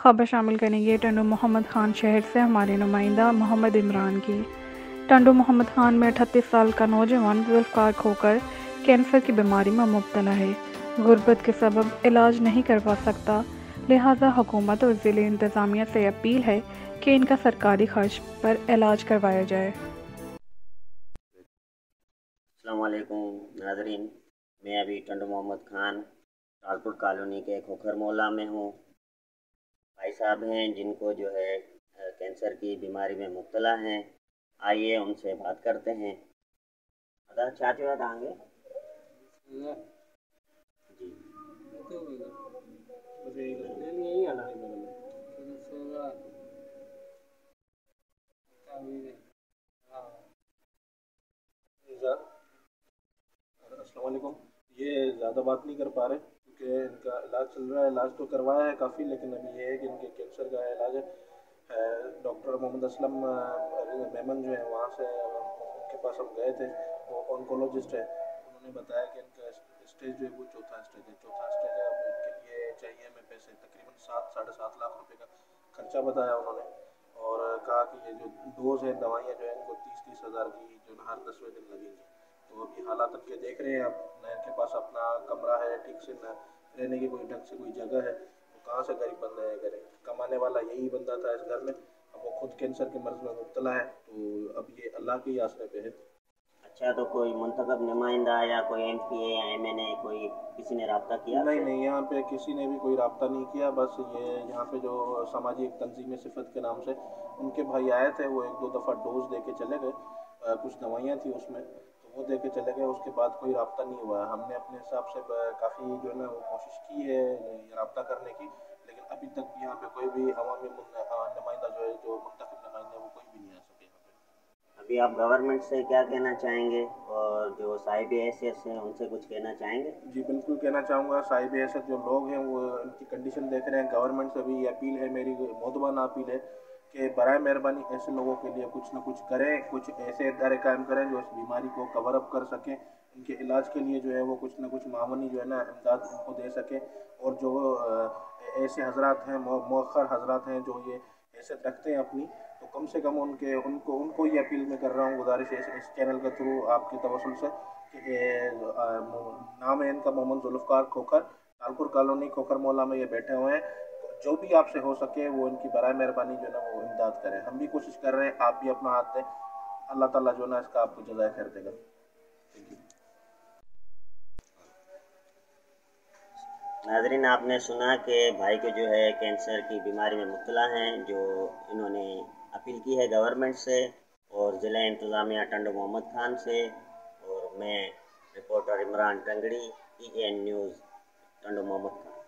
खबर शामिल करेंगे टंडू मोहम्मद खान शहर से हमारे नुमाइंदा मोहम्मद इमरान की। टंडू मोहम्मद खान में 38 साल का नौजवान जुल्फ़कार खोकर कैंसर की बीमारी में मुब्तला है। गुर्बत के सबब इलाज नहीं करवा सकता, लिहाजा हुकूमत और ज़िले इंतज़ामिया से अपील है कि इनका सरकारी खर्च पर इलाज करवाया जाए। अस्सलाम वालेकुम नाज़रीन, मैं अभी टंडू मोहम्मद खान टालपुर कॉलोनी के खोखर मोहल्ला में हूँ। भाई साहब हैं जिनको जो है कैंसर की बीमारी में मुब्तला हैं। आइए उनसे बात करते हैं। अदा चाहते हो आएंगे अस्सलाम वालेकुम। ये ज़्यादा बात नहीं कर पा रहे क्योंकि इनका इलाज चल रहा है। इलाज तो करवाया है काफ़ी, लेकिन अभी ये है कि इनके कैंसर का इलाज है। डॉक्टर मोहम्मद असलम मेमन जो है वहाँ से उनके पास हम गए थे। वो ऑन्कोलॉजिस्ट है। उन्होंने बताया कि इनका स्टेज जो है वो चौथा स्टेज है। अब इनके लिए चाहिए हमें पैसे, तकरीबन 7-7.5 लाख रुपए का खर्चा बताया उन्होंने। और कहा कि ये जो डोज है दवाइयाँ जो है इनको 30-30 हज़ार की जो हर 10वें दिन लगेंगी। तो अभी हालात अब के देख रहे हैं आप, न इनके पास अपना कमरा है ठीक से, न रहने की कोई ढंग से कोई जगह है। तो कहाँ से गरीब बंदा है करें। कमाने वाला यही बंदा था इस घर में, अब वो खुद कैंसर के मर्ज में मुब्तला है। तो अब ये अल्लाह के ही आसरे पे है। अच्छा, तो कोई मुंतखब नुमाइंदा या कोई MPA या MNA कोई किसी ने रब्ता किया नहीं आपसे? नहीं, यहाँ पे किसी ने भी कोई रब्ता नहीं किया। बस ये यहाँ पे जो सामाजिक एक तंजीम सिफत के नाम से उनके भाई आए थे, वो 1-2 दफ़ा डोज दे के चले गए। कुछ दवाइयाँ थी उसमें, तो वो दे के चले गए। उसके बाद कोई रब्ता नहीं हुआ। हमने अपने हिसाब से काफ़ी जो है ना वो कोशिश की है रब्ता करने की, लेकिन अभी तक यहाँ पे कोई भी अवामी नुमाइंदा जो है, जो मुंतखब नुमाइंदा, वो कोई भी नहीं आ सके यहाँ पे। अभी आप गवर्नमेंट से क्या कहना चाहेंगे और जो साहिब हैसियत हैं उनसे कुछ कहना चाहेंगे? जी बिल्कुल कहना चाहूँगा। साहिब हैसियत जो लोग हैं वो उनकी कंडीशन देख रहे हैं। गवर्नमेंट से भी ये अपील है, मेरी मोहतबाना अपील है कि बराए मेहरबानी ऐसे लोगों के लिए कुछ ना कुछ करें, कुछ ऐसे इदारे कायम करें जो इस बीमारी को कवर अप कर सकें। इनके इलाज के लिए जो है वो कुछ ना कुछ मामूली जो है ना इमदाद उनको दे सकें। और जो ऐसे हजरात हैं, मौखर हजरात हैं जो ये हैसियत रखते हैं अपनी, तो कम से कम उनको ये अपील मैं कर रहा हूँ, गुजारिश है इस चैनल के थ्रू आपके तवसल से कि नाम है इनका मोहम्मद जुल्फ़कार खोखर, तालपुर कॉलोनी खोखर मोहल्ला में ये बैठे हुए हैं। तो जो भी आपसे हो सके वो इनकी बराए मेहरबानी जो है ना वो इमदाद करें। हम भी कोशिश कर रहे हैं, आप भी अपना हाथ दें। अल्लाह ताला जो है ना इसका आपको जज़ाए खैर देगा। Thank you. नाज़रीन, आपने सुना कि भाई को जो है कैंसर की बीमारी में मुब्तला हैं, जो इन्होंने अपील की है गवर्नमेंट से और ज़िला इंतज़ामिया टंडू मोहम्मद खान से। और मैं reporter Imran Tangri, EN news, Tando Muhammad Khan.